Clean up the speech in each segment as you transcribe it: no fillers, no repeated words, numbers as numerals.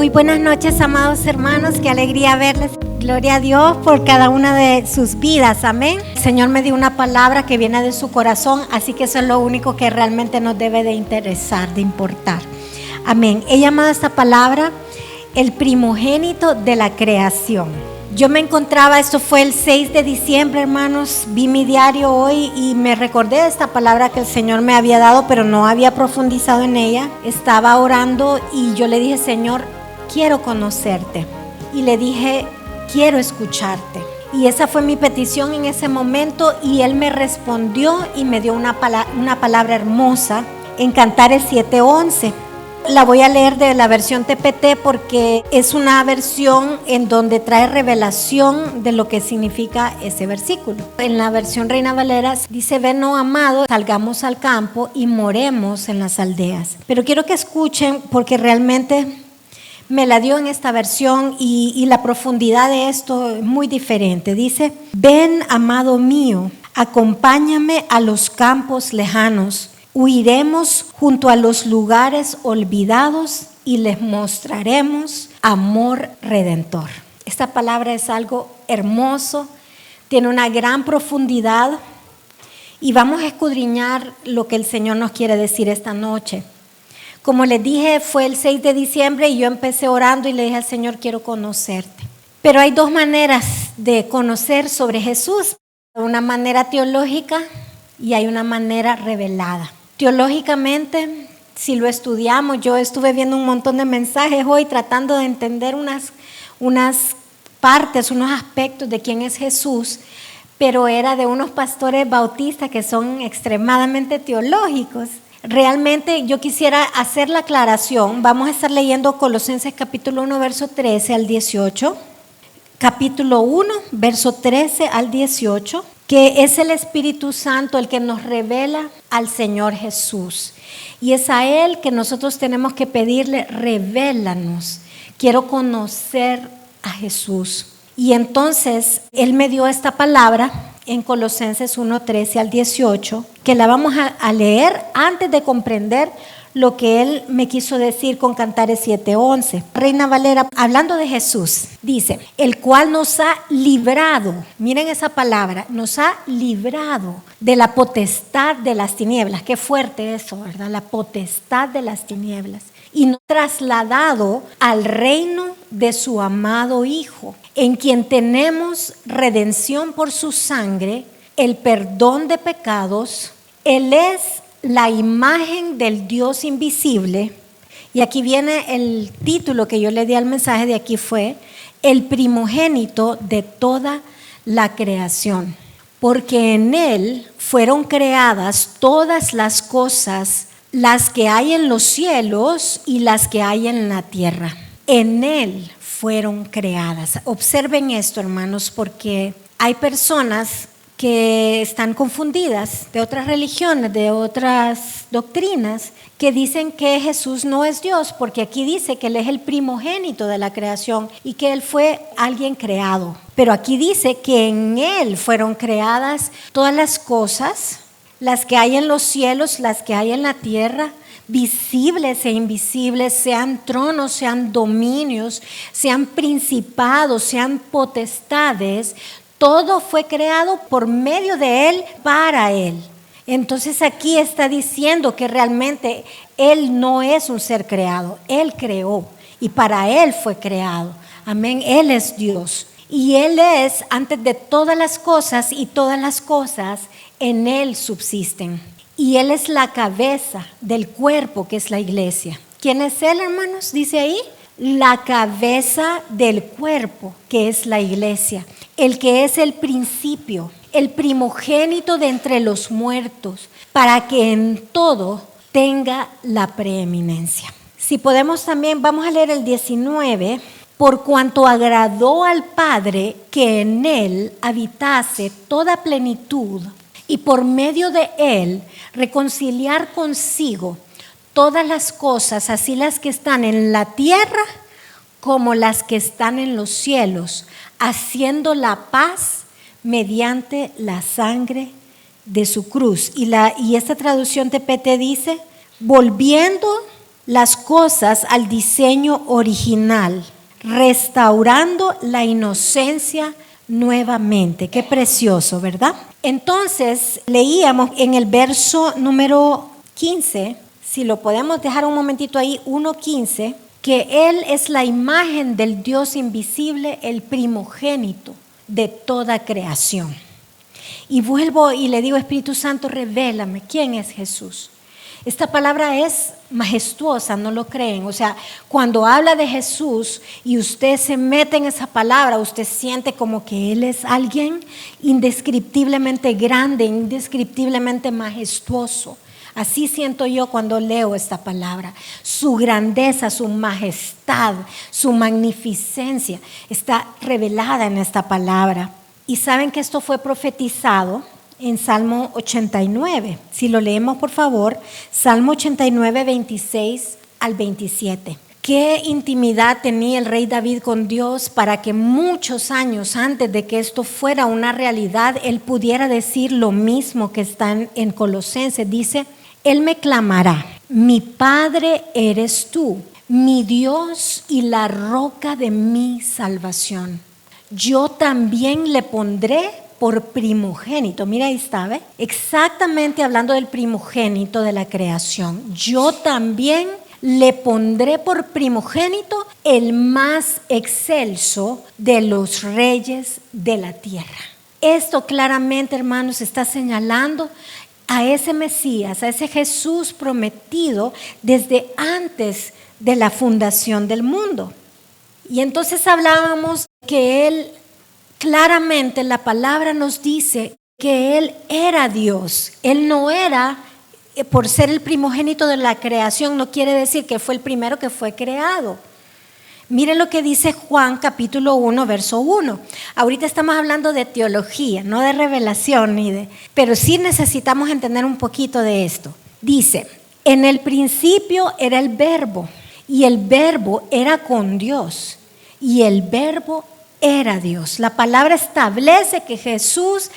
Muy buenas noches, amados hermanos, qué alegría verles. Gloria a Dios por cada una de sus vidas, amén. El Señor me dio una palabra que viene de su corazón, así que eso es lo único que realmente nos debe de interesar, de importar. Amén. He llamado a esta palabra el primogénito de la creación. Yo me encontraba, esto fue el 6 de diciembre, hermanos, vi mi diario hoy y me recordé de esta palabra que el Señor me había dado, pero no había profundizado en ella. Estaba orando y yo le dije, Señor, quiero conocerte. Y le dije, quiero escucharte. Y esa fue mi petición en ese momento y Él me respondió y me dio una palabra hermosa en Cantares 7:11. La voy a leer de la versión TPT porque es una versión en donde trae revelación de lo que significa ese versículo. En la versión Reina Valera dice, ven, oh amado, salgamos al campo y moremos en las aldeas. Pero quiero que escuchen porque realmente me la dio en esta versión y la profundidad de esto es muy diferente. Dice, ven, amado mío, acompáñame a los campos lejanos. Huiremos junto a los lugares olvidados y les mostraremos amor redentor. Esta palabra es algo hermoso, tiene una gran profundidad y vamos a escudriñar lo que el Señor nos quiere decir esta noche. Como les dije, fue el 6 de diciembre y yo empecé orando y le dije al Señor, quiero conocerte. Pero hay dos maneras de conocer sobre Jesús, una manera teológica y hay una manera revelada. Teológicamente, si lo estudiamos, yo estuve viendo un montón de mensajes hoy tratando de entender unas partes, unos aspectos de quién es Jesús, pero era de unos pastores bautistas que son extremadamente teológicos. Realmente yo quisiera hacer la aclaración. Vamos a estar leyendo Colosenses capítulo 1, verso 13 al 18. Capítulo 1, verso 13 al 18. Que es el Espíritu Santo el que nos revela al Señor Jesús. Y es a Él que nosotros tenemos que pedirle, revélanos. Quiero conocer a Jesús. Y entonces Él me dio esta palabra en Colosenses 1, 13 al 18, que la vamos a leer antes de comprender lo que Él me quiso decir con Cantares 7:11. Reina Valera, hablando de Jesús, dice, el cual nos ha librado, miren esa palabra, nos ha librado de la potestad de las tinieblas. Qué fuerte eso, ¿verdad? La potestad de las tinieblas. Y nos ha trasladado al reino de su amado Hijo, en quien tenemos redención por su sangre, el perdón de pecados. Él es la imagen del Dios invisible, y aquí viene el título que yo le di al mensaje de aquí fue, el primogénito de toda la creación, porque en Él fueron creadas todas las cosas, las que hay en los cielos y las que hay en la tierra. En Él fueron creadas. Observen esto, hermanos, porque hay personas que están confundidas de otras religiones, de otras doctrinas, que dicen que Jesús no es Dios, porque aquí dice que Él es el primogénito de la creación y que Él fue alguien creado. Pero aquí dice que en Él fueron creadas todas las cosas, las que hay en los cielos, las que hay en la tierra, visibles e invisibles, sean tronos, sean dominios, sean principados, sean potestades. Todo fue creado por medio de Él, para Él. Entonces aquí está diciendo que realmente Él no es un ser creado, Él creó y para Él fue creado. Amén, Él es Dios y Él es antes de todas las cosas y todas las cosas en Él subsisten. Y Él es la cabeza del cuerpo que es la iglesia. ¿Quién es Él, hermanos? Dice ahí, la cabeza del cuerpo que es la iglesia. El que es el principio, el primogénito de entre los muertos, para que en todo tenga la preeminencia. Si podemos también, vamos a leer el 19. Por cuanto agradó al Padre que en Él habitase toda plenitud, y por medio de Él reconciliar consigo todas las cosas, así las que están en la tierra como las que están en los cielos, haciendo la paz mediante la sangre de su cruz. Y esta traducción TPT dice, volviendo las cosas al diseño original, restaurando la inocencia nuevamente. Qué precioso, ¿verdad? Entonces, leíamos en el verso número 15, si lo podemos dejar un momentito ahí, 1:15, que Él es la imagen del Dios invisible, el primogénito de toda creación. Y vuelvo y le digo, Espíritu Santo, revélame, ¿quién es Jesús? Esta palabra es majestuosa, ¿no lo creen? O sea, cuando habla de Jesús y usted se mete en esa palabra, usted siente como que Él es alguien indescriptiblemente grande, indescriptiblemente majestuoso. Así siento yo cuando leo esta palabra. Su grandeza, su majestad, su magnificencia está revelada en esta palabra. Y saben que esto fue profetizado en Salmo 89. Si lo leemos, por favor, Salmo 89, 26 al 27. Qué intimidad tenía el rey David con Dios para que muchos años antes de que esto fuera una realidad, él pudiera decir lo mismo que está en Colosenses. Dice, Él me clamará, mi Padre eres tú, mi Dios y la roca de mi salvación. Yo también le pondré por primogénito. Mira, ahí está, ¿ve? Exactamente hablando del primogénito de la creación. Yo también le pondré por primogénito el más excelso de los reyes de la tierra. Esto claramente, hermanos, está señalando a ese Mesías, a ese Jesús prometido desde antes de la fundación del mundo. Y entonces hablábamos que Él, claramente la palabra nos dice que Él era Dios. Él no era, por ser el primogénito de la creación, no quiere decir que fue el primero que fue creado. Miren lo que dice Juan capítulo 1, verso 1. Ahorita estamos hablando de teología, no de revelación, pero sí necesitamos entender un poquito de esto. Dice, en el principio era el verbo, y el verbo era con Dios, y el verbo era Dios. La palabra establece que Jesús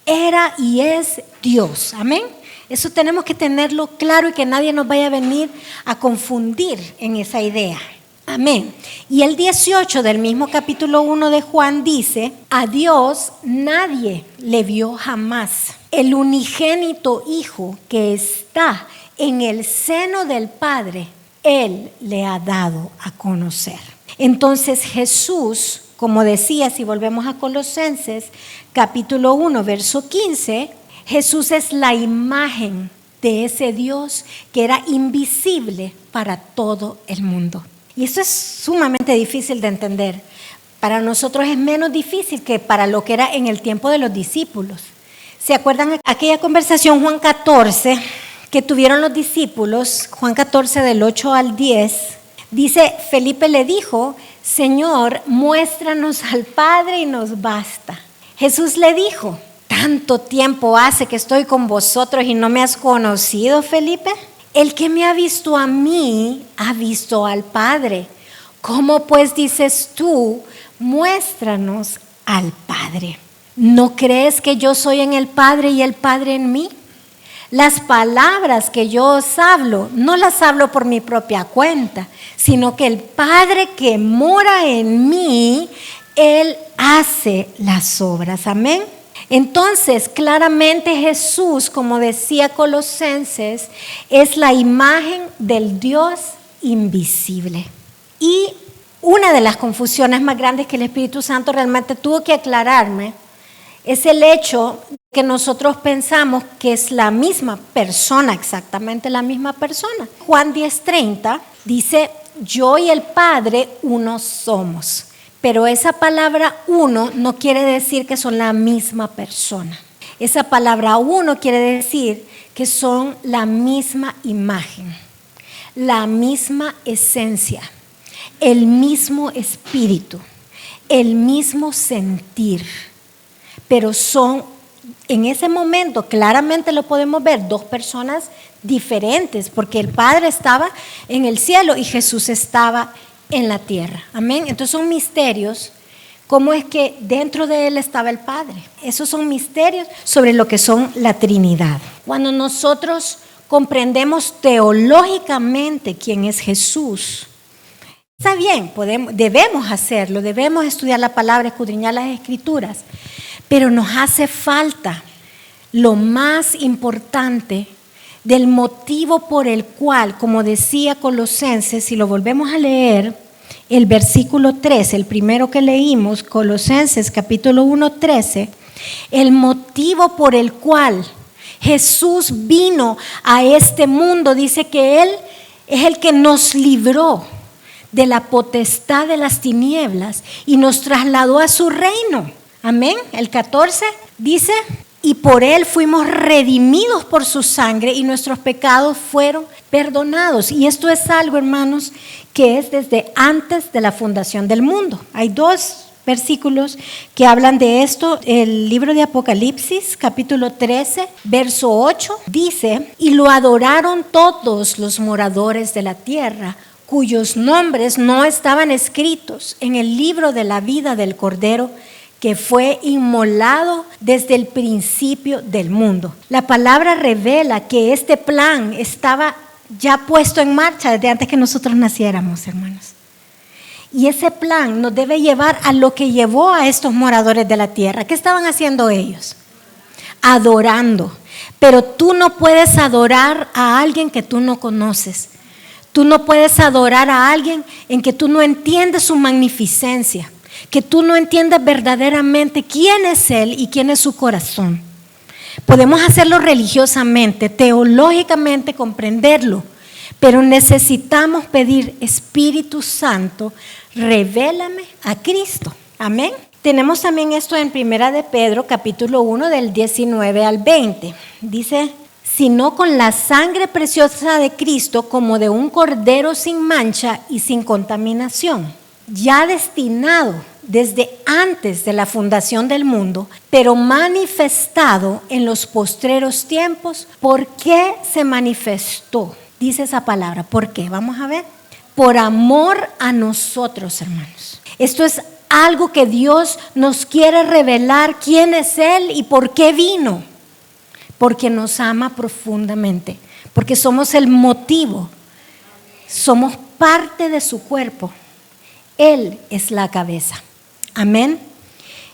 era y es Dios. Amén. Eso tenemos que tenerlo claro y que nadie nos vaya a venir a confundir en esa idea. Amén. Y el 18 del mismo capítulo 1 de Juan dice, a Dios nadie le vio jamás. El unigénito Hijo que está en el seno del Padre, Él le ha dado a conocer. Entonces Jesús, como decía, si volvemos a Colosenses capítulo 1, verso 15, Jesús es la imagen de ese Dios que era invisible para todo el mundo. Y eso es sumamente difícil de entender. Para nosotros es menos difícil que para lo que era en el tiempo de los discípulos. ¿Se acuerdan aquella conversación, Juan 14, que tuvieron los discípulos? Juan 14 del 8 al 10. Dice, Felipe le dijo, Señor, muéstranos al Padre y nos basta. Jesús le dijo, ¿tanto tiempo hace que estoy con vosotros y no me has conocido, Felipe? El que me ha visto a mí, ha visto al Padre. ¿Cómo pues dices tú, muéstranos al Padre? ¿No crees que yo soy en el Padre y el Padre en mí? Las palabras que yo os hablo, no las hablo por mi propia cuenta, sino que el Padre que mora en mí, Él hace las obras. Amén. Entonces, claramente Jesús, como decía Colosenses, es la imagen del Dios invisible. Y una de las confusiones más grandes que el Espíritu Santo realmente tuvo que aclararme es el hecho que nosotros pensamos que es la misma persona, exactamente la misma persona. Juan 10:30 dice, yo y el Padre uno somos. Pero esa palabra uno no quiere decir que son la misma persona. Esa palabra uno quiere decir que son la misma imagen, la misma esencia, el mismo espíritu, el mismo sentir. Pero son, en ese momento claramente lo podemos ver, dos personas diferentes, porque el Padre estaba en el cielo y Jesús estaba en la tierra. Amén. Entonces son misterios. ¿Cómo es que dentro de Él estaba el Padre? Esos son misterios sobre lo que son la Trinidad. Cuando nosotros comprendemos teológicamente quién es Jesús. Está bien, debemos hacerlo, debemos estudiar la palabra, escudriñar las escrituras, pero nos hace falta lo más importante del motivo por el cual, como decía Colosenses, si lo volvemos a leer, el versículo 13, el primero que leímos, Colosenses capítulo 1, 13, el motivo por el cual Jesús vino a este mundo, dice que Él es el que nos libró de la potestad de las tinieblas y nos trasladó a su reino. Amén. El 14 dice, y por Él fuimos redimidos por su sangre y nuestros pecados fueron perdonados. Y esto es algo, hermanos, que es desde antes de la fundación del mundo. Hay dos versículos que hablan de esto. El libro de Apocalipsis, capítulo 13, verso 8, dice, y lo adoraron todos los moradores de la tierra, cuyos nombres no estaban escritos en el libro de la vida del Cordero, que fue inmolado desde el principio del mundo. La palabra revela que este plan estaba ya puesto en marcha desde antes que nosotros naciéramos, hermanos. Y ese plan nos debe llevar a lo que llevó a estos moradores de la tierra. ¿Qué estaban haciendo ellos? Adorando. Pero tú no puedes adorar a alguien que tú no conoces. Tú no puedes adorar a alguien en que tú no entiendes su magnificencia, que tú no entiendes verdaderamente quién es Él y quién es su corazón. Podemos hacerlo religiosamente, teológicamente comprenderlo, pero necesitamos pedir, Espíritu Santo, revélame a Cristo. Amén. Tenemos también esto en 1 de Pedro, capítulo 1, del 19 al 20. Dice, sino con la sangre preciosa de Cristo, como de un cordero sin mancha y sin contaminación, ya destinado desde antes de la fundación del mundo, pero manifestado en los postreros tiempos. ¿Por qué se manifestó? Dice esa palabra, ¿por qué? Vamos a ver. Por amor a nosotros, hermanos. Esto es algo que Dios nos quiere revelar, quién es Él y por qué vino. Porque nos ama profundamente, porque somos el motivo, somos parte de su cuerpo. Él es la cabeza. Amén.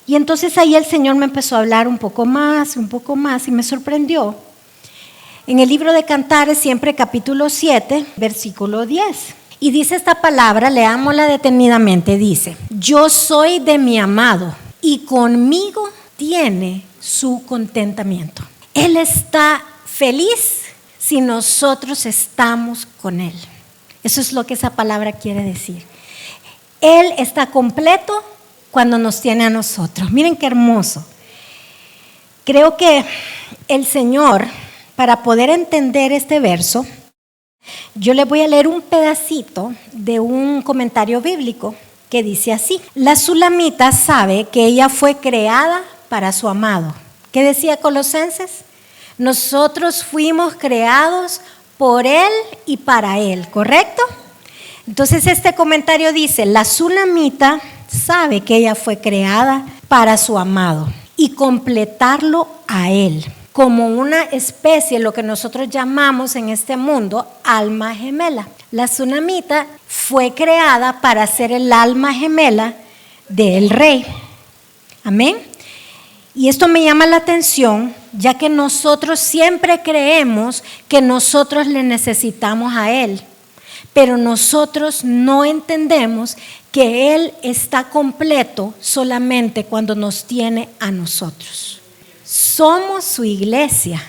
Y entonces ahí el Señor me empezó a hablar un poco más y me sorprendió. En el libro de Cantares, siempre capítulo 7, versículo 10. Y dice esta palabra, leámosla detenidamente, dice, yo soy de mi amado y conmigo tiene su contentamiento. Él está feliz si nosotros estamos con Él. Eso es lo que esa palabra quiere decir. Él está completo cuando nos tiene a nosotros. Miren qué hermoso. Creo que el Señor, para poder entender este verso, yo les voy a leer un pedacito de un comentario bíblico que dice así. La Sulamita sabe que ella fue creada para su amado. ¿Qué decía Colosenses? Nosotros fuimos creados por Él y para Él, ¿correcto? Entonces este comentario dice, la Sulamita sabe que ella fue creada para su amado y completarlo a Él, como una especie, lo que nosotros llamamos en este mundo, alma gemela. La Sulamita fue creada para ser el alma gemela del rey. Amén. Y esto me llama la atención, ya que nosotros siempre creemos que nosotros le necesitamos a Él, pero nosotros no entendemos que Él está completo solamente cuando nos tiene a nosotros. Somos su iglesia,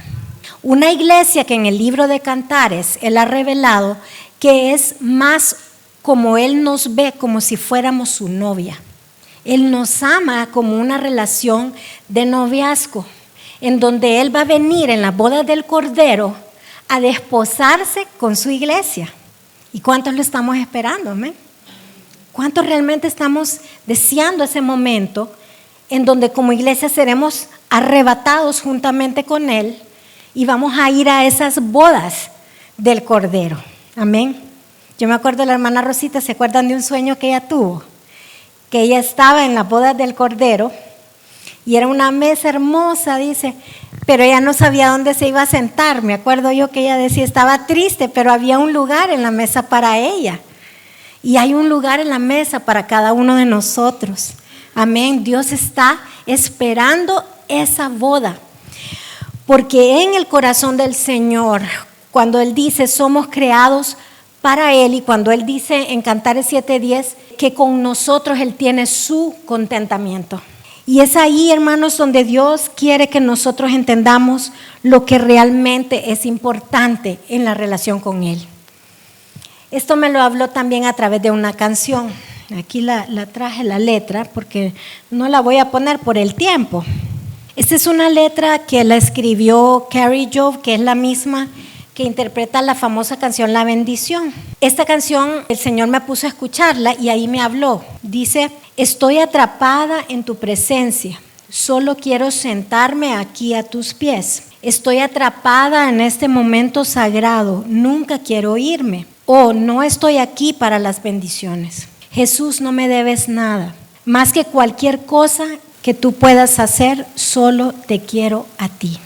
una iglesia que en el libro de Cantares Él ha revelado que es más como Él nos ve, como si fuéramos su novia. Él nos ama como una relación de noviazgo, en donde Él va a venir en la boda del Cordero a desposarse con su iglesia. ¿Y cuántos lo estamos esperando? ¿Amén? ¿Cuántos realmente estamos deseando ese momento en donde como iglesia seremos arrebatados juntamente con Él y vamos a ir a esas bodas del Cordero? Amén. Yo me acuerdo de la hermana Rosita, ¿se acuerdan de un sueño que ella tuvo? Que ella estaba en la boda del Cordero y era una mesa hermosa, dice, pero ella no sabía dónde se iba a sentar. Me acuerdo yo que ella decía, estaba triste, pero había un lugar en la mesa para ella. Y hay un lugar en la mesa para cada uno de nosotros. Amén. Dios está esperando esa boda. Porque en el corazón del Señor, cuando Él dice, somos creados para Él, y cuando Él dice en Cantares 7:10, que con nosotros Él tiene su contentamiento. Y es ahí, hermanos, donde Dios quiere que nosotros entendamos lo que realmente es importante en la relación con Él. Esto me lo habló también a través de una canción. Aquí la traje la letra porque no la voy a poner por el tiempo. Esta es una letra que la escribió Carrie Jove, que es la misma que interpreta la famosa canción La Bendición. Esta canción el Señor me puso a escucharla y ahí me habló. Dice, estoy atrapada en tu presencia, solo quiero sentarme aquí a tus pies. Estoy atrapada en este momento sagrado, nunca quiero irme. Oh, no estoy aquí para las bendiciones. Jesús, no me debes nada, más que cualquier cosa que tú puedas hacer, solo te quiero a ti.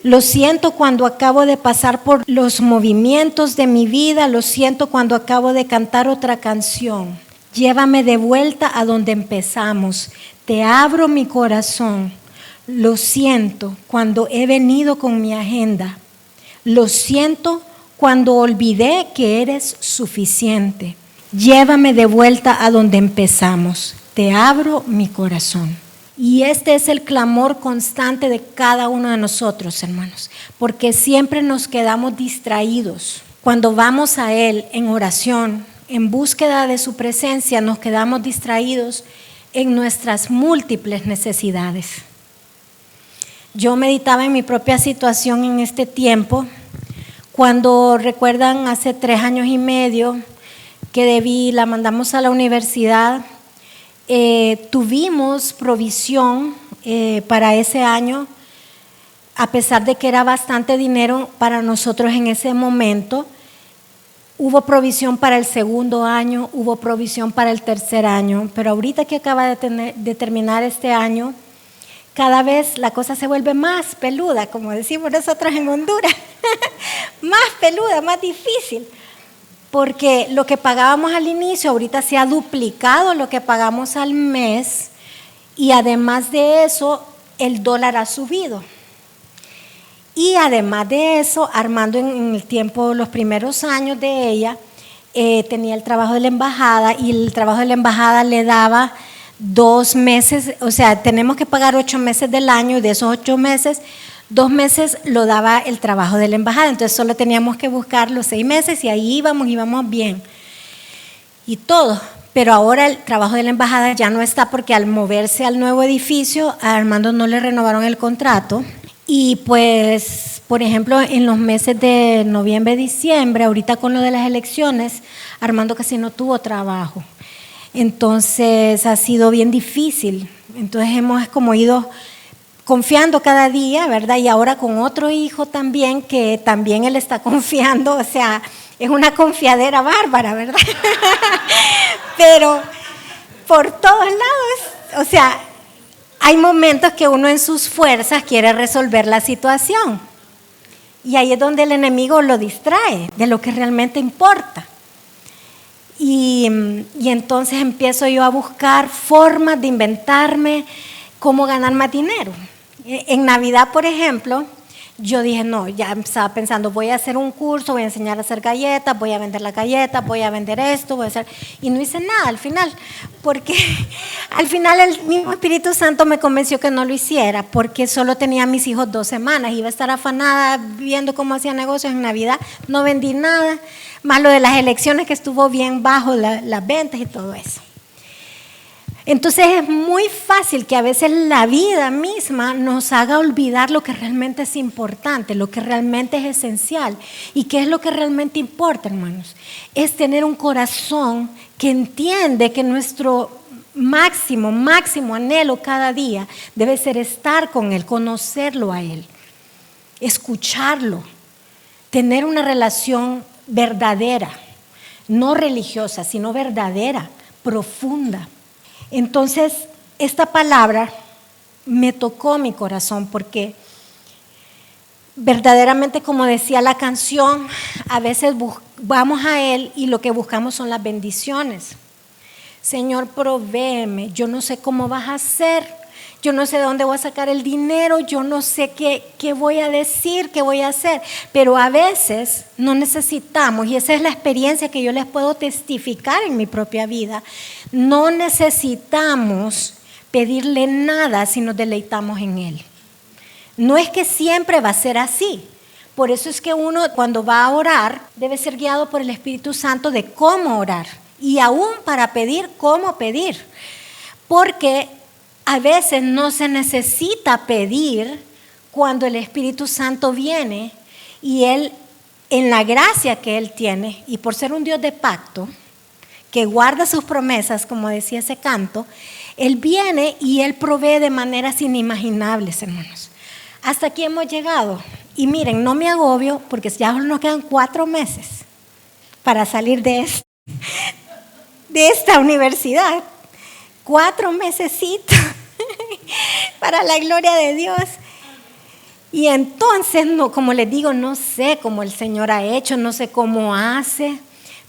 Lo siento cuando acabo de pasar por los movimientos de mi vida, lo siento cuando acabo de cantar otra canción. Llévame de vuelta a donde empezamos, te abro mi corazón. Lo siento cuando he venido con mi agenda. Lo siento cuando olvidé que eres suficiente. Llévame de vuelta a donde empezamos, te abro mi corazón. Y este es el clamor constante de cada uno de nosotros, hermanos, porque siempre nos quedamos distraídos. Cuando vamos a Él en oración, en búsqueda de su presencia, nos quedamos distraídos en nuestras múltiples necesidades. Yo meditaba en mi propia situación en este tiempo, cuando recuerdan hace 3 años y medio que la mandamos a la universidad. Tuvimos provisión para ese año, a pesar de que era bastante dinero para nosotros en ese momento. Hubo provisión para el segundo año, hubo provisión para el tercer año, pero ahorita que acaba de terminar este año, cada vez la cosa se vuelve más peluda, como decimos nosotros en Honduras, más peluda, más difícil. Porque lo que pagábamos al inicio ahorita se ha duplicado lo que pagamos al mes, y además de eso el dólar ha subido. Y además de eso, Armando en el tiempo, los primeros años de ella, tenía el trabajo de la embajada, y el trabajo de la embajada le daba 2 meses, o sea, tenemos que pagar 8 meses del año, y de esos 8 meses, 2 meses lo daba el trabajo de la embajada, entonces solo teníamos que buscar los 6 meses y ahí íbamos bien y todo. Pero ahora el trabajo de la embajada ya no está, porque al moverse al nuevo edificio a Armando no le renovaron el contrato, y pues por ejemplo en los meses de noviembre, diciembre, ahorita con lo de las elecciones, Armando casi no tuvo trabajo, entonces ha sido bien difícil. Entonces hemos como ido confiando cada día, ¿verdad? Y ahora con otro hijo también, que también él está confiando, o sea, es una confiadera bárbara, ¿verdad? Pero por todos lados, o sea, hay momentos que uno en sus fuerzas quiere resolver la situación, y ahí es donde el enemigo lo distrae de lo que realmente importa. Y entonces empiezo yo a buscar formas de inventarme cómo ganar más dinero. En Navidad, por ejemplo, yo dije, no, ya estaba pensando, voy a hacer un curso, voy a enseñar a hacer galletas, voy a vender las galletas, voy a vender esto, voy a hacer... Y no hice nada al final, porque al final el mismo Espíritu Santo me convenció que no lo hiciera, porque solo tenía a mis hijos 2 semanas, iba a estar afanada viendo cómo hacía negocios en Navidad, no vendí nada, más lo de las elecciones que estuvo bien bajo las ventas y todo eso. Entonces es muy fácil que a veces la vida misma nos haga olvidar lo que realmente es importante, lo que realmente es esencial. ¿Y qué es lo que realmente importa, hermanos? Es tener un corazón que entiende que nuestro máximo anhelo cada día debe ser estar con Él, conocerlo a Él, escucharlo, tener una relación verdadera, no religiosa, sino verdadera, profunda. Entonces, esta palabra me tocó mi corazón, porque verdaderamente, como decía la canción, a veces vamos a Él y lo que buscamos son las bendiciones. Señor, provéeme, yo no sé cómo vas a hacer, yo no sé de dónde voy a sacar el dinero, yo no sé qué voy a decir, qué voy a hacer, pero a veces no necesitamos, y esa es la experiencia que yo les puedo testificar en mi propia vida, no necesitamos pedirle nada si nos deleitamos en Él. No es que siempre va a ser así. Por eso es que uno cuando va a orar debe ser guiado por el Espíritu Santo de cómo orar. Y aún para pedir, cómo pedir. Porque a veces no se necesita pedir cuando el Espíritu Santo viene y Él, en la gracia que Él tiene, y por ser un Dios de pacto, que guarda sus promesas, como decía ese canto, Él viene y Él provee de maneras inimaginables, hermanos. Hasta aquí hemos llegado. Y miren, no me agobio porque ya nos quedan 4 meses para salir de esta universidad. 4 mesecitos para la gloria de Dios. Y entonces, no, como les digo, no sé cómo el Señor ha hecho, no sé cómo hace,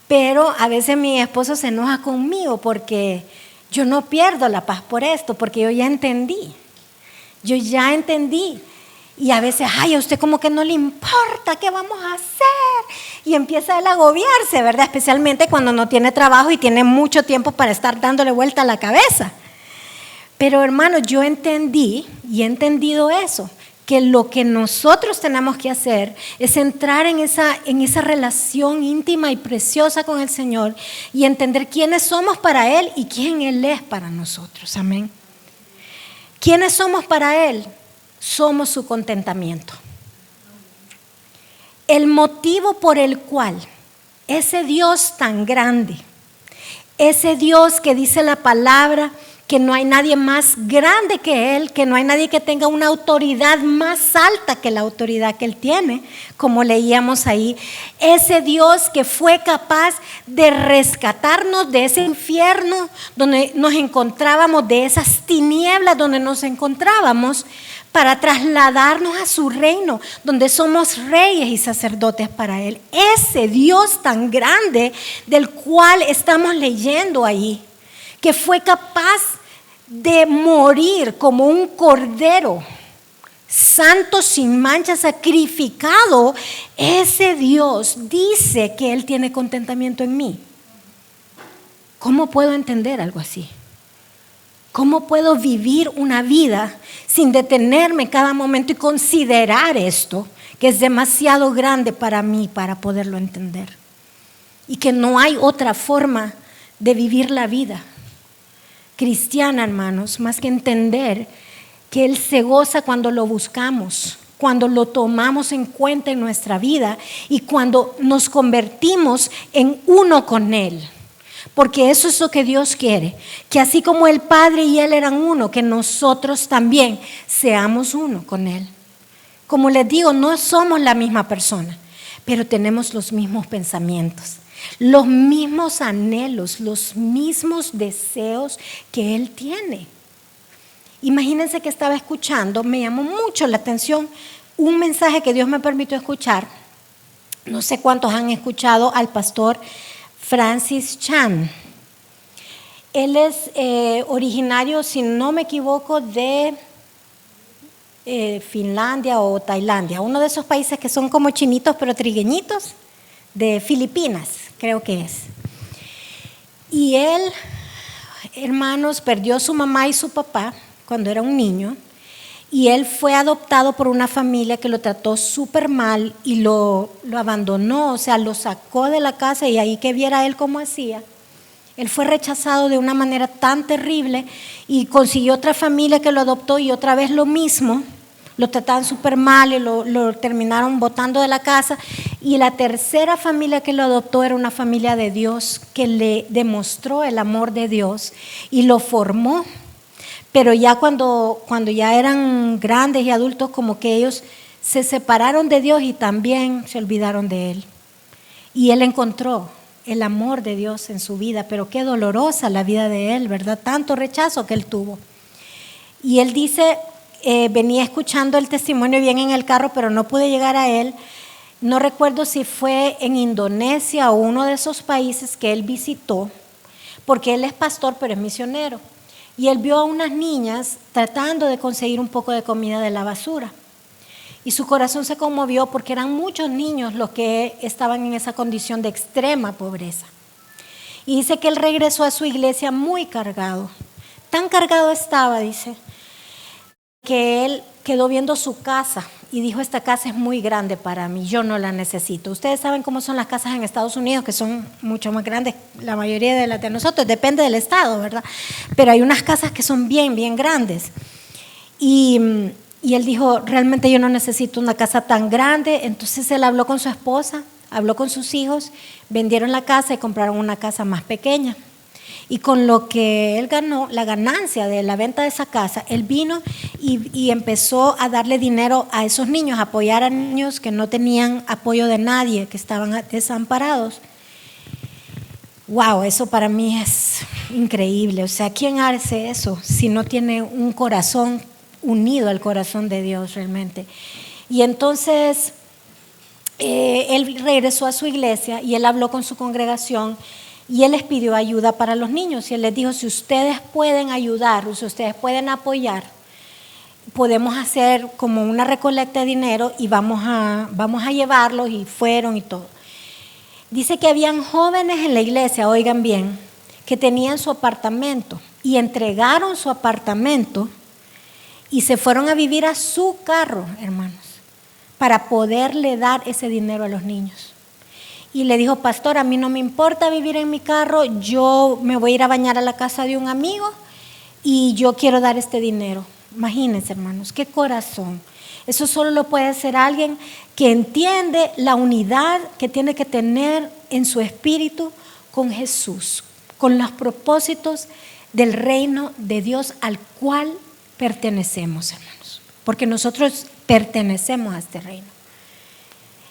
pero a veces mi esposo se enoja conmigo porque yo no pierdo la paz por esto, porque yo ya entendí. Y a veces, ay, a usted como que no le importa, ¿qué vamos a hacer? Y empieza él a agobiarse, ¿verdad? Especialmente cuando no tiene trabajo y tiene mucho tiempo para estar dándole vuelta a la cabeza. Pero hermanos, yo entendí y he entendido eso, que lo que nosotros tenemos que hacer es entrar en esa relación íntima y preciosa con el Señor y entender quiénes somos para Él y quién Él es para nosotros. Amén. ¿Quiénes somos para Él? Somos su contentamiento. El motivo por el cual ese Dios tan grande, ese Dios que dice la palabra que no hay nadie más grande que Él, que no hay nadie que tenga una autoridad más alta que la autoridad que Él tiene, como leíamos ahí, ese Dios que fue capaz de rescatarnos de ese infierno donde nos encontrábamos, de esas tinieblas donde nos encontrábamos, para trasladarnos a su reino, donde somos reyes y sacerdotes para Él. Ese Dios tan grande del cual estamos leyendo ahí, que fue capaz de morir como un cordero, santo, sin mancha, sacrificado, ese Dios dice que Él tiene contentamiento en mí. ¿Cómo puedo entender algo así? ¿Cómo puedo vivir una vida sin detenerme cada momento y considerar esto, que es demasiado grande para mí para poderlo entender? Y que no hay otra forma de vivir la vida cristiana, hermanos, más que entender que Él se goza cuando lo buscamos, cuando lo tomamos en cuenta en nuestra vida y cuando nos convertimos en uno con Él. Porque eso es lo que Dios quiere, que así como el Padre y Él eran uno, que nosotros también seamos uno con Él. Como les digo, no somos la misma persona, pero tenemos los mismos pensamientos, los mismos anhelos, los mismos deseos que Él tiene. Imagínense que estaba escuchando, me llamó mucho la atención un mensaje que Dios me permitió escuchar. No sé cuántos han escuchado al pastor Francis Chan. Él es originario, si no me equivoco, de Finlandia o Tailandia, uno de esos países que son como chinitos pero trigueñitos, de Filipinas, creo que es. Y él, hermanos, perdió su mamá y su papá cuando era un niño, y él fue adoptado por una familia que lo trató súper mal y lo abandonó, o sea, lo sacó de la casa y ahí que viera él cómo hacía. Él fue rechazado de una manera tan terrible y consiguió otra familia que lo adoptó y otra vez lo mismo. Lo trataban súper mal y lo terminaron botando de la casa. Y la tercera familia que lo adoptó era una familia de Dios que le demostró el amor de Dios y lo formó. Pero ya cuando ya eran grandes y adultos, como que ellos se separaron de Dios y también se olvidaron de Él. Y él encontró el amor de Dios en su vida, pero qué dolorosa la vida de él, ¿verdad? Tanto rechazo que él tuvo. Y él dice, venía escuchando el testimonio bien en el carro, pero no pude llegar a él. No recuerdo si fue en Indonesia o uno de esos países que él visitó, porque él es pastor, pero es misionero. Y él vio a unas niñas tratando de conseguir un poco de comida de la basura. Y su corazón se conmovió porque eran muchos niños los que estaban en esa condición de extrema pobreza. Y dice que él regresó a su iglesia muy cargado. Tan cargado estaba, dice, que él quedó viendo su casa y dijo: esta casa es muy grande para mí, yo no la necesito. Ustedes saben cómo son las casas en Estados Unidos, que son mucho más grandes, la mayoría de las de nosotros, depende del estado, ¿verdad? Pero hay unas casas que son bien, bien grandes. Y él dijo: realmente yo no necesito una casa tan grande. Entonces él habló con su esposa, habló con sus hijos, vendieron la casa y compraron una casa más pequeña. Y con lo que él ganó, la ganancia de la venta de esa casa, él vino y empezó a darle dinero a esos niños, a apoyar a niños que no tenían apoyo de nadie, que estaban desamparados. Wow, eso para mí es increíble. O sea, ¿quién hace eso si no tiene un corazón unido al corazón de Dios realmente? Y entonces él regresó a su iglesia y él habló con su congregación. Y él les pidió ayuda para los niños y él les dijo: si ustedes pueden ayudar, si ustedes pueden apoyar, podemos hacer como una recolecta de dinero y vamos a llevarlos. Y fueron y todo. Dice que habían jóvenes en la iglesia, oigan bien, que tenían su apartamento y entregaron su apartamento y se fueron a vivir a su carro, hermanos, para poderle dar ese dinero a los niños. Y le dijo: pastor, a mí no me importa vivir en mi carro, yo me voy a ir a bañar a la casa de un amigo y yo quiero dar este dinero. Imagínense, hermanos, qué corazón. Eso solo lo puede hacer alguien que entiende la unidad que tiene que tener en su espíritu con Jesús, con los propósitos del reino de Dios al cual pertenecemos, hermanos, porque nosotros pertenecemos a este reino.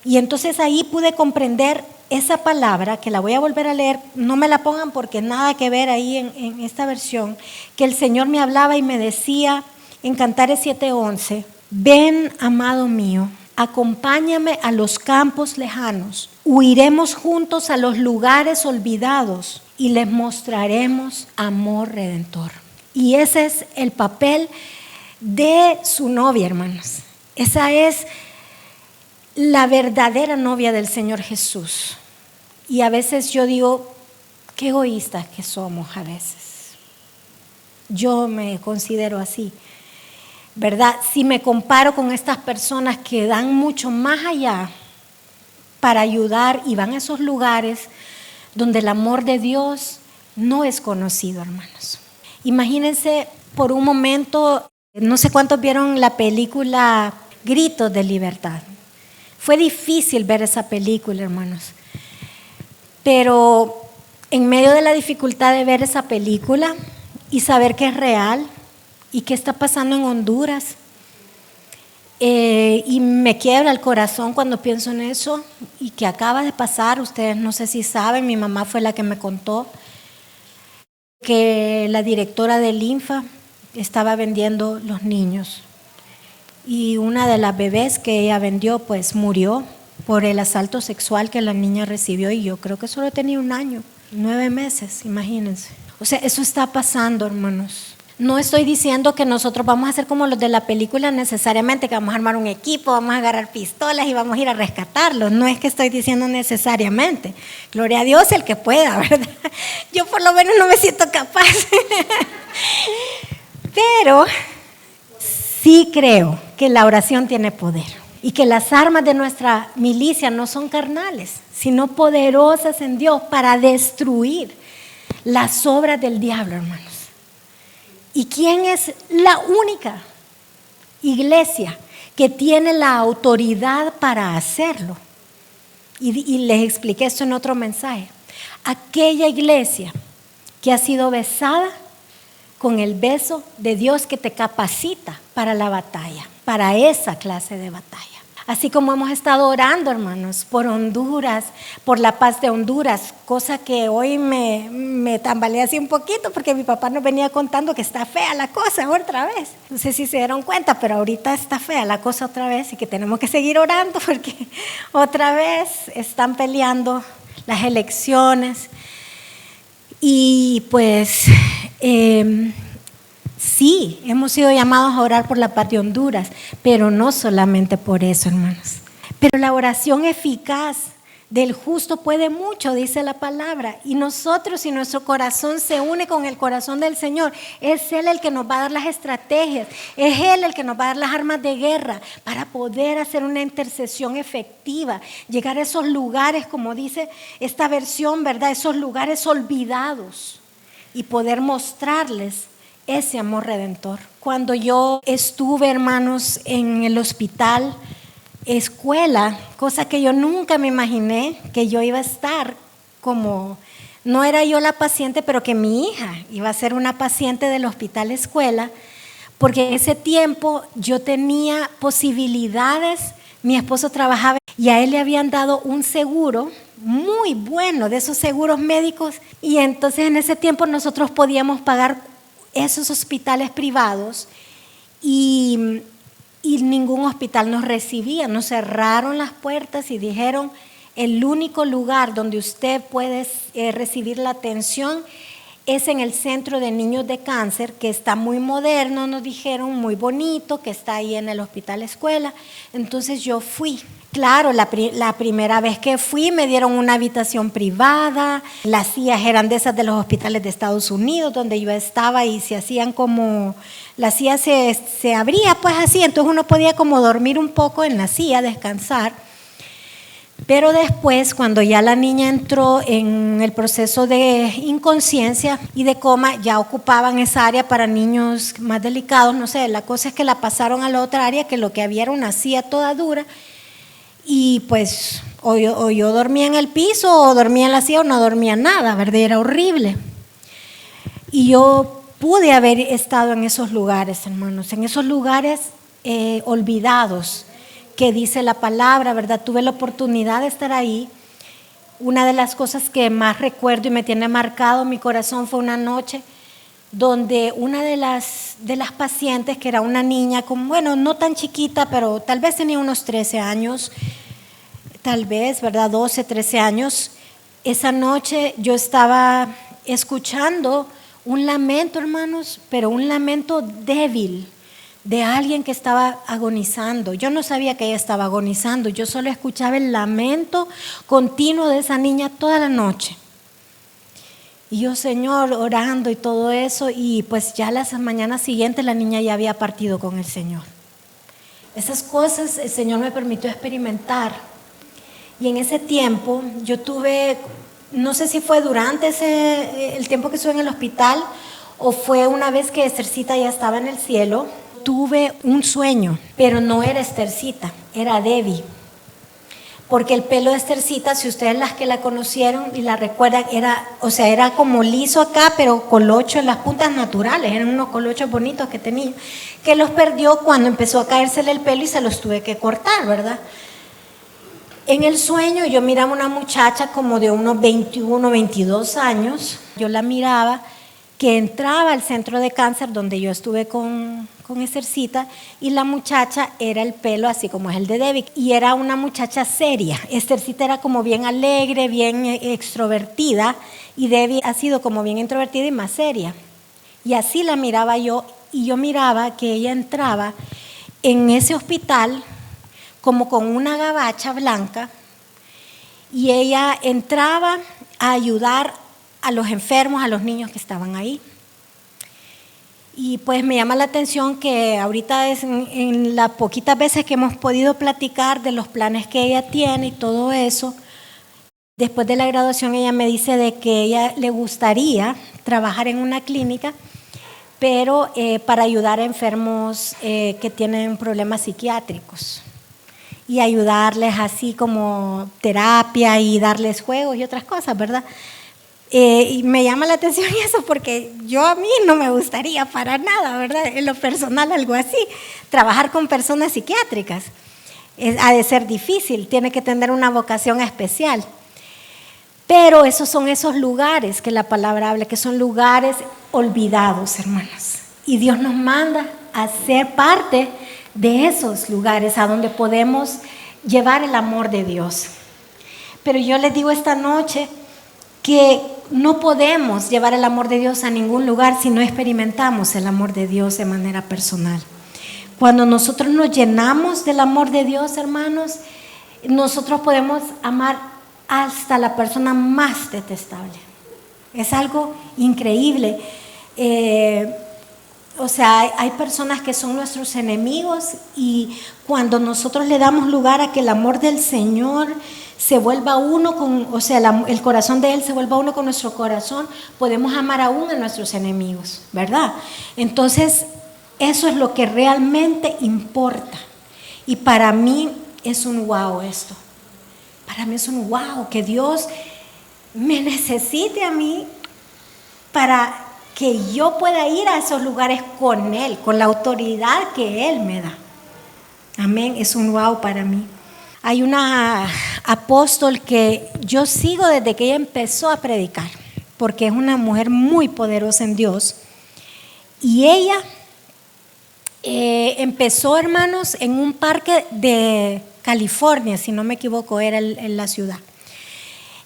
Y entonces ahí pude comprender esa palabra, que la voy a volver a leer, no me la pongan porque nada que ver ahí en esta versión, que el Señor me hablaba y me decía en Cantares 7:11: ven, amado mío, acompáñame a los campos lejanos, huiremos juntos a los lugares olvidados y les mostraremos amor redentor. Y ese es el papel de su novia, hermanos. Esa es la verdadera novia del Señor Jesús. Y a veces yo digo: qué egoístas que somos a veces. Yo me considero así, ¿verdad? Si me comparo con estas personas que dan mucho más allá para ayudar y van a esos lugares donde el amor de Dios no es conocido, hermanos. Imagínense por un momento, no sé cuántos vieron la película Gritos de Libertad. Fue difícil ver esa película, hermanos, pero en medio de la dificultad de ver esa película y saber que es real y que está pasando en Honduras, y me quiebra el corazón cuando pienso en eso y que acaba de pasar. Ustedes no sé si saben, mi mamá fue la que me contó que la directora del INFA estaba vendiendo los niños. Y una de las bebés que ella vendió pues murió por el asalto sexual que la niña recibió, y yo creo que solo tenía 1 año, 9 meses, imagínense. O sea, eso está pasando, hermanos. No estoy diciendo que nosotros vamos a hacer como los de la película necesariamente, que vamos a armar un equipo, vamos a agarrar pistolas y vamos a ir a rescatarlos. No es que estoy diciendo necesariamente. Gloria a Dios el que pueda, ¿verdad? Yo por lo menos no me siento capaz. Pero sí creo que la oración tiene poder y que las armas de nuestra milicia no son carnales, sino poderosas en Dios para destruir las obras del diablo, hermanos. ¿Y quién es la única iglesia que tiene la autoridad para hacerlo? Y les expliqué esto en otro mensaje. Aquella iglesia que ha sido besada con el beso de Dios, que te capacita para la batalla, para esa clase de batalla. Así como hemos estado orando, hermanos, por Honduras, por la paz de Honduras, cosa que hoy me tambaleé así un poquito porque mi papá nos venía contando que está fea la cosa otra vez. No sé si se dieron cuenta, pero ahorita está fea la cosa otra vez y que tenemos que seguir orando porque otra vez están peleando las elecciones. Y pues sí, hemos sido llamados a orar por la paz de Honduras, pero no solamente por eso, hermanos. Pero la oración eficaz del justo puede mucho, dice la palabra. Y nosotros, si nuestro corazón se une con el corazón del Señor, es Él el que nos va a dar las estrategias, es Él el que nos va a dar las armas de guerra para poder hacer una intercesión efectiva, llegar a esos lugares, como dice esta versión, ¿verdad? Esos lugares olvidados y poder mostrarles ese amor redentor. Cuando yo estuve, hermanos, en el hospital, escuela, cosa que yo nunca me imaginé que yo iba a estar como, no era yo la paciente, pero que mi hija iba a ser una paciente del hospital escuela, porque en ese tiempo yo tenía posibilidades, mi esposo trabajaba y a él le habían dado un seguro muy bueno, de esos seguros médicos, y entonces en ese tiempo nosotros podíamos pagar esos hospitales privados y ningún hospital nos recibía, nos cerraron las puertas y dijeron el único lugar donde usted puede recibir la atención es en el Centro de Niños de Cáncer, que está muy moderno, nos dijeron, muy bonito, que está ahí en el hospital escuela. Entonces yo fui. Claro, la primera vez que fui me dieron una habitación privada, las sillas eran de esas de los hospitales de Estados Unidos donde yo estaba y se hacían como, la silla se abría pues así, entonces uno podía como dormir un poco en la silla, descansar. Pero después, cuando ya la niña entró en el proceso de inconsciencia y de coma, ya ocupaban esa área para niños más delicados, no sé, la cosa es que la pasaron a la otra área, que lo que había era una silla toda dura, y pues o yo dormía en el piso, o dormía en la silla, o no dormía nada, ¿verdad? Era horrible. Y yo pude haber estado en esos lugares, hermanos, en esos lugares olvidados, que dice la palabra, ¿verdad? Tuve la oportunidad de estar ahí. Una de las cosas que más recuerdo y me tiene marcado en mi corazón fue una noche donde una de las pacientes, que era una niña, bueno, no tan chiquita, pero tal vez tenía unos 13 años, tal vez, ¿verdad? 12, 13 años. Esa noche yo estaba escuchando un lamento, hermanos, pero un lamento débil, de alguien que estaba agonizando. Yo no sabía que ella estaba agonizando, yo solo escuchaba el lamento continuo de esa niña toda la noche. Y yo, Señor, orando y todo eso, y pues ya las mañanas siguientes la niña ya había partido con el Señor. Esas cosas el Señor me permitió experimentar. Y en ese tiempo yo tuve, no sé si fue durante el tiempo que estuve en el hospital o fue una vez que Esthercita ya estaba en el cielo. Tuve un sueño, pero no era Esthercita, era Debbie. Porque el pelo de Esthercita, si ustedes las que la conocieron y la recuerdan, era como liso acá, pero colocho en las puntas naturales, eran unos colochos bonitos que tenía, que los perdió cuando empezó a caérsele el pelo y se los tuve que cortar, ¿verdad? En el sueño yo miraba una muchacha como de unos 21, 22 años, yo la miraba, que entraba al centro de cáncer donde yo estuve con Esthercita, y la muchacha era el pelo así como es el de Debbie, y era una muchacha seria. Esthercita era como bien alegre, bien extrovertida, y Debbie ha sido como bien introvertida y más seria. Y así la miraba yo, y yo miraba que ella entraba en ese hospital como con una gabacha blanca, y ella entraba a ayudar a los enfermos, a los niños que estaban ahí. Y pues me llama la atención que ahorita en las poquitas veces que hemos podido platicar de los planes que ella tiene y todo eso, después de la graduación ella me dice de que ella le gustaría trabajar en una clínica, pero para ayudar a enfermos que tienen problemas psiquiátricos y ayudarles así como terapia y darles juegos y otras cosas, ¿verdad? Y me llama la atención eso porque a mí no me gustaría para nada, ¿verdad? En lo personal algo así, trabajar con personas psiquiátricas. Ha de ser difícil, tiene que tener una vocación especial. Pero esos son esos lugares que la palabra habla, que son lugares olvidados, hermanos. Y Dios nos manda a ser parte de esos lugares a donde podemos llevar el amor de Dios. Pero yo les digo esta noche que no podemos llevar el amor de Dios a ningún lugar si no experimentamos el amor de Dios de manera personal. Cuando nosotros nos llenamos del amor de Dios, hermanos, nosotros podemos amar hasta la persona más detestable. Es algo increíble. Hay personas que son nuestros enemigos y cuando nosotros le damos lugar a que el amor del Señor se vuelva uno con, el corazón de Él se vuelva uno con nuestro corazón, podemos amar aún a nuestros enemigos, ¿verdad? Entonces, eso es lo que realmente importa. Y para mí es un wow esto. Para mí es un wow que Dios me necesite a mí para que yo pueda ir a esos lugares con Él, con la autoridad que Él me da. Amén, es un wow para mí. Hay una apóstol que yo sigo desde que ella empezó a predicar, porque es una mujer muy poderosa en Dios. Y ella empezó, hermanos, en un parque de California, si no me equivoco, era en la ciudad.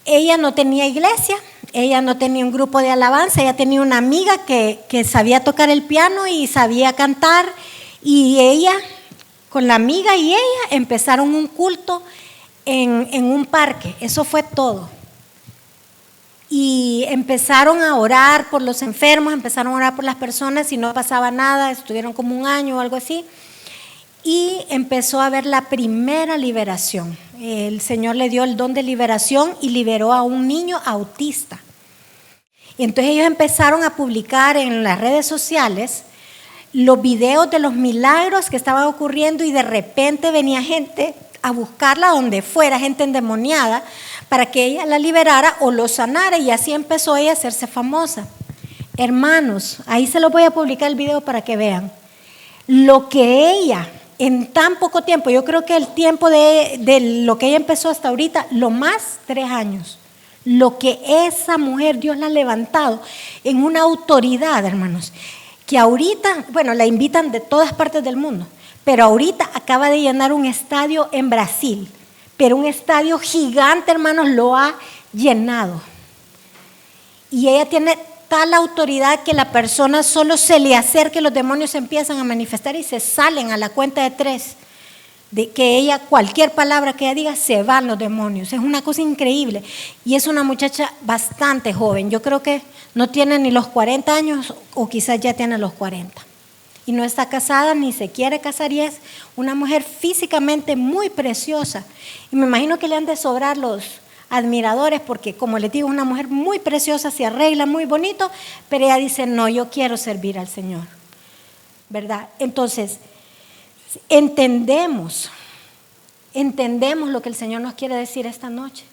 Ella no tenía iglesia, ella no tenía un grupo de alabanza, ella tenía una amiga que sabía tocar el piano y sabía cantar, y ella, con la amiga y ella, empezaron un culto en un parque. Eso fue todo. Y empezaron a orar por los enfermos, empezaron a orar por las personas y no pasaba nada, estuvieron como un año o algo así. Y empezó a haber la primera liberación. El Señor le dio el don de liberación y liberó a un niño autista. Y entonces ellos empezaron a publicar en las redes sociales los videos de los milagros que estaban ocurriendo, y de repente venía gente a buscarla donde fuera, gente endemoniada, para que ella la liberara o lo sanara, y así empezó ella a hacerse famosa. Hermanos, ahí se los voy a publicar el video para que vean lo que ella en tan poco tiempo, yo creo que el tiempo de lo que ella empezó hasta ahorita, lo más 3 años, lo que esa mujer Dios la ha levantado en una autoridad, hermanos, que ahorita, la invitan de todas partes del mundo, pero ahorita acaba de llenar un estadio en Brasil, pero un estadio gigante, hermanos, lo ha llenado. Y ella tiene tal autoridad que la persona solo se le acerca y los demonios se empiezan a manifestar y se salen a la cuenta de 3. De que ella, cualquier palabra que ella diga, se van los demonios. Es una cosa increíble. Y es una muchacha bastante joven. Yo creo que no tiene ni los 40 años o quizás ya tiene los 40. Y no está casada ni se quiere casar, y es una mujer físicamente muy preciosa. Y me imagino que le han de sobrar los admiradores porque, como les digo, una mujer muy preciosa, se arregla muy bonito, pero ella dice, no, yo quiero servir al Señor, ¿verdad? Entonces, entendemos lo que el Señor nos quiere decir esta noche.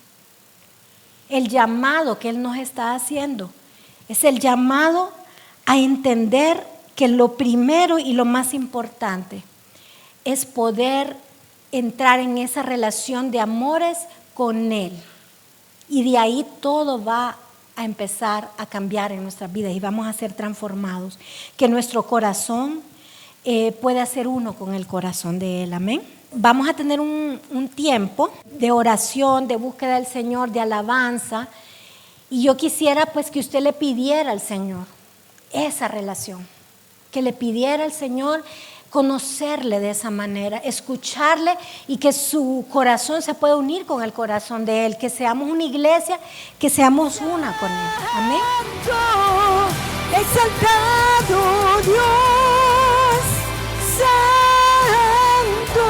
El llamado que Él nos está haciendo es el llamado a entender que lo primero y lo más importante es poder entrar en esa relación de amores con Él. Y de ahí todo va a empezar a cambiar en nuestras vidas y vamos a ser transformados. Que nuestro corazón pueda ser uno con el corazón de Él. Amén. Vamos a tener un tiempo de oración, de búsqueda del Señor, de alabanza. Y yo quisiera pues que usted le pidiera al Señor esa relación. Que le pidiera al Señor conocerle de esa manera, escucharle y que su corazón se pueda unir con el corazón de Él, que seamos una iglesia, que seamos una con Él. Amén. Exaltado Dios, santo,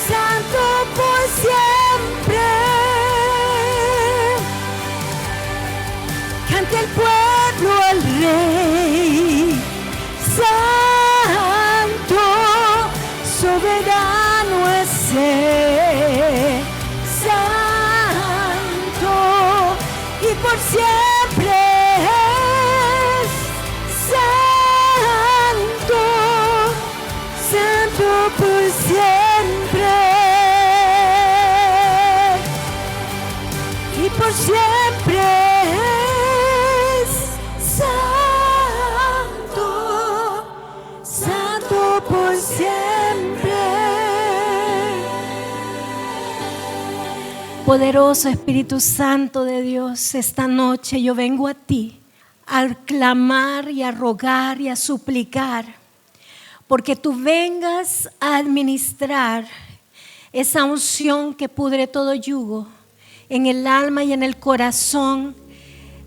santo por siempre. Cante el pueblo al Rey, santo, soberano es Él, santo, y por siempre es santo, santo por siempre. Poderoso Espíritu Santo de Dios, esta noche yo vengo a ti a clamar y a rogar y a suplicar, porque tú vengas a administrar esa unción que pudre todo yugo en el alma y en el corazón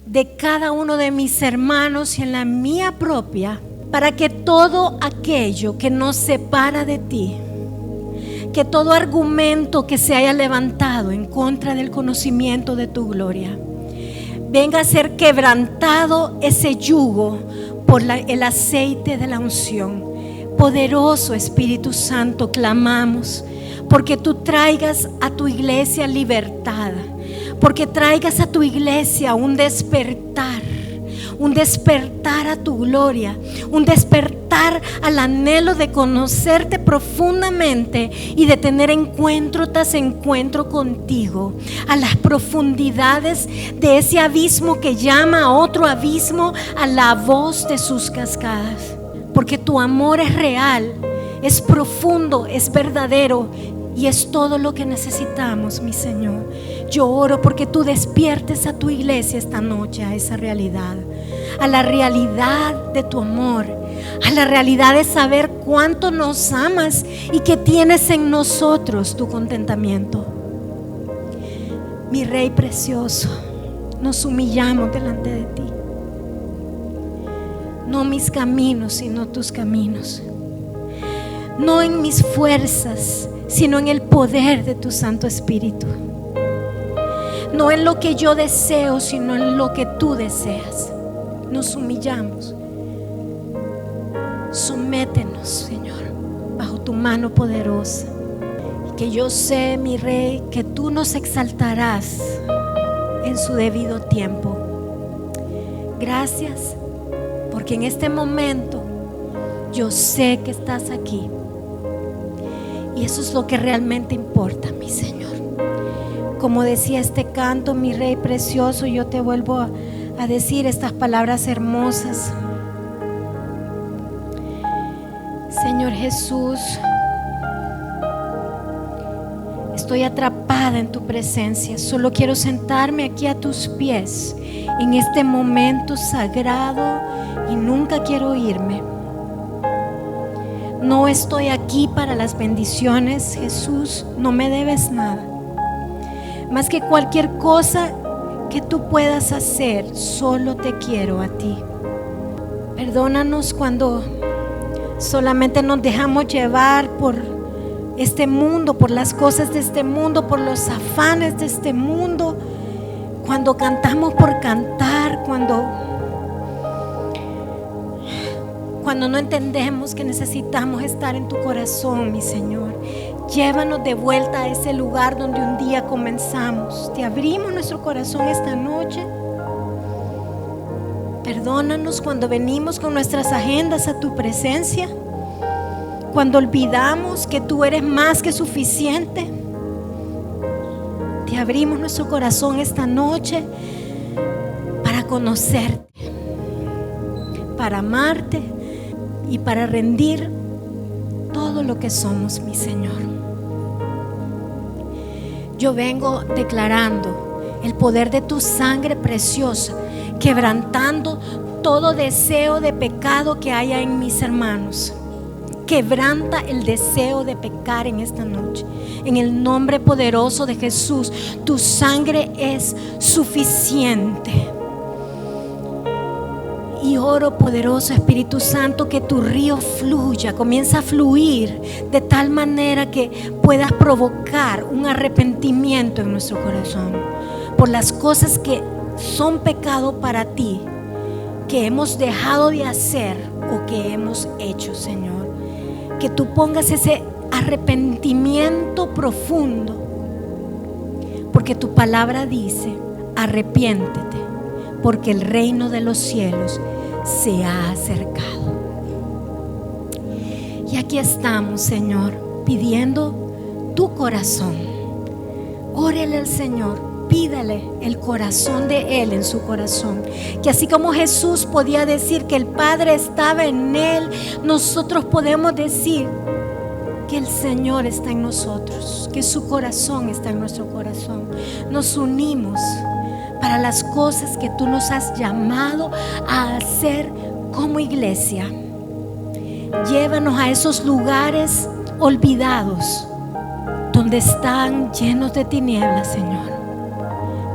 de cada uno de mis hermanos y en la mía propia, para que todo aquello que nos separa de ti, que todo argumento que se haya levantado en contra del conocimiento de tu gloria, venga a ser quebrantado ese yugo por el aceite de la unción. Poderoso Espíritu Santo, clamamos porque tú traigas a tu iglesia libertad, porque traigas a tu iglesia un despertar a tu gloria, un despertar al anhelo de conocerte profundamente y de tener encuentro tras encuentro contigo, a las profundidades de ese abismo que llama a otro abismo a la voz de sus cascadas, porque tu amor es real, es profundo, es verdadero y es todo lo que necesitamos, mi Señor. Yo oro porque tú despiertes a tu iglesia esta noche a esa realidad, a la realidad de tu amor, a la realidad de saber cuánto nos amas y que tienes en nosotros tu contentamiento. Mi Rey precioso, nos humillamos delante de ti. No mis caminos, sino tus caminos. No en mis fuerzas, sino en el poder de tu Santo Espíritu. No en lo que yo deseo, sino en lo que tú deseas. Nos humillamos. Sométenos, Señor, bajo tu mano poderosa. Y que yo sé, mi Rey, que tú nos exaltarás en su debido tiempo. Gracias, porque en este momento yo sé que estás aquí. Y eso es lo que realmente importa, mi Señor. Como decía este canto, mi Rey precioso, yo te vuelvo a decir estas palabras hermosas. Señor Jesús, estoy atrapada en tu presencia. Solo quiero sentarme aquí a tus pies en este momento sagrado y nunca quiero irme. No estoy aquí para las bendiciones, Jesús, no me debes nada. Más que cualquier cosa que tú puedas hacer, solo te quiero a ti. Perdónanos cuando solamente nos dejamos llevar por este mundo, por las cosas de este mundo, por los afanes de este mundo. Cuando cantamos por cantar, cuando no entendemos que necesitamos estar en tu corazón, mi Señor. Llévanos de vuelta a ese lugar donde un día comenzamos. Te abrimos nuestro corazón esta noche. Perdónanos cuando venimos con nuestras agendas a tu presencia, cuando olvidamos que tú eres más que suficiente. Te abrimos nuestro corazón esta noche para conocerte, para amarte y para rendir todo lo que somos, mi Señor. Yo vengo declarando el poder de tu sangre preciosa, quebrantando todo deseo de pecado que haya en mis hermanos. Quebranta el deseo de pecar en esta noche. En el nombre poderoso de Jesús, tu sangre es suficiente. Y oro, poderoso Espíritu Santo, que tu río fluya, comienza a fluir de tal manera que puedas provocar un arrepentimiento en nuestro corazón por las cosas que son pecado para ti, que hemos dejado de hacer o que hemos hecho, Señor. Que tú pongas ese arrepentimiento profundo, porque tu palabra dice: arrepiéntete, porque el reino de los cielos se ha acercado. Y aquí estamos, Señor, pidiendo tu corazón. Órele al Señor, pídale el corazón de Él en su corazón. Que así como Jesús podía decir que el Padre estaba en Él, nosotros podemos decir que el Señor está en nosotros, que su corazón está en nuestro corazón. Nos unimos para las cosas que tú nos has llamado a hacer como iglesia. Llévanos a esos lugares olvidados donde están llenos de tinieblas, Señor,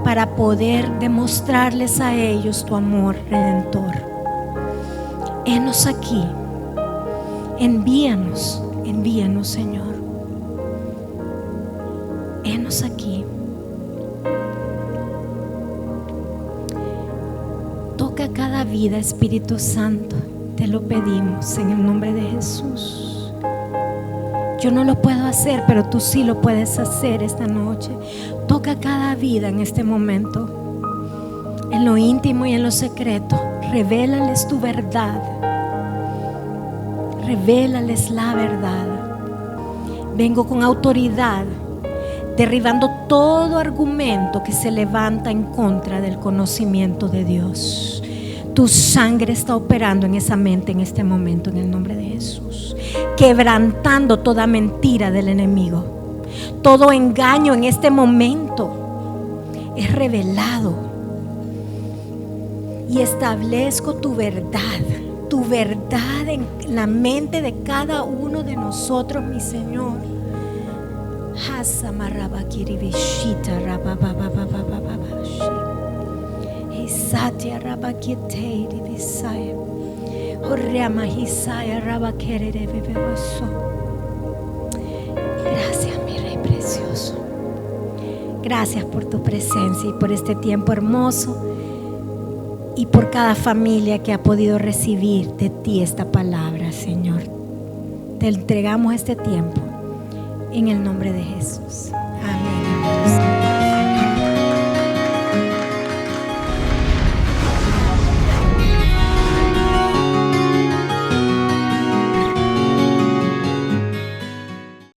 para poder demostrarles a ellos tu amor redentor. Henos aquí, envíanos, Señor. Henos aquí. Toca cada vida, Espíritu Santo, te lo pedimos en el nombre de Jesús. Yo no lo puedo hacer, pero tú sí lo puedes hacer esta noche. Toca cada vida en este momento, en lo íntimo y en lo secreto. Revélales tu verdad. Revélales la verdad. Vengo con autoridad, derribando todo argumento que se levanta en contra del conocimiento de Dios. Tu sangre está operando en esa mente en este momento, en el nombre de Jesús, quebrantando toda mentira del enemigo. Todo engaño en este momento es revelado, y establezco tu verdad en la mente de cada uno de nosotros, mi Señor. Gracias, mi Rey precioso. Gracias por tu presencia y por este tiempo hermoso, y por cada familia que ha podido recibir de ti esta palabra, Señor. Te entregamos este tiempo en el nombre de Jesús.